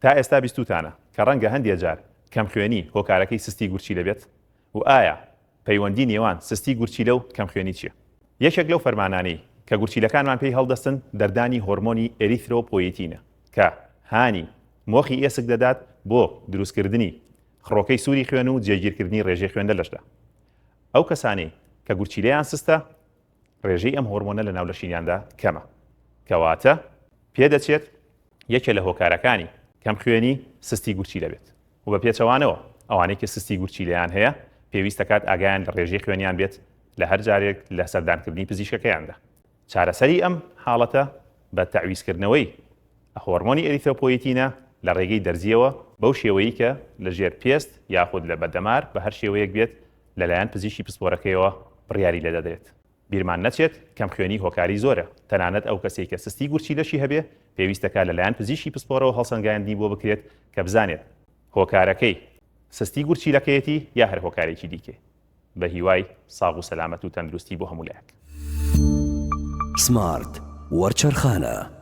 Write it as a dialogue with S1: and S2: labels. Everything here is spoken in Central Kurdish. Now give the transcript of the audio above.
S1: تا ئێستا بیستوتانە کە ڕەنگە هەندێک جار کەم خوێنی هۆکارەکەی سستی گورچی لەبێت و ئایا پەیوەندی نێوان سستی گورچیلە و کەم خوێنی چییە؟ یەکێک لەو فەرمانانەی کە گورچیلەکانمان پێی هەڵدەستن دەردانی هۆرمۆنی ئێریترۆپۆیتینە کە هانی مۆخی ئێسک دەدات بۆ دروستکردنی خڕۆکەی سووری خوێن و جێگیرکردنی ڕێژەی خوێندە لەشدا. ئەو کەسانەی کە گورچیلەیان سستە ڕێژەی ئەم هۆرمۆنە لە ناولەشینیاندا کەمە کەواتە پێدەچێت یەکێ لە هۆکارەکانی کەم خوێنی سستی گورچی دەبێت و بە پێچەوانەوە ئەوانەی کە سستی گورچیلەیان هەیە پێویستە کات ئاگایان لە ڕێژەی خوێنیان بێت لە هەر جارێک لە سەردانکردنی پزیشکەکەیاندا. چارەسەری ئەم حاڵەتە بە تەعویزکردنەوەی هۆرمۆنی ئێریترۆپۆیتینە لە ڕێگەی دەرزیەوە بەو شێوەیە کە لە ژێر پێست یاخود لە بەردەمار بە هەر شێوەیەک بێت لەلایەن پزیشکی پسپۆرەکەیەوە بڕیاری لێدەدرێت. بیرمان نەچێت کەم خوێنی هۆکاری زۆرە، تەنانەت ئەو کەسێک کە سستی گورچیلەشی هەبێ پێویستەکە لەلایەن پزیشکی پسپۆرەوە هەڵسەنگاندنی بۆ بکرێت کە بزانێت هۆکارەکەی سستی گورچیلەکەیەتی یا هەر هۆکارێکی دیکە. بە هیوای ساغ و سەلامەت و تەندروستی بۆ هەموو لایەک.
S2: سمارت وەرچەرخانە.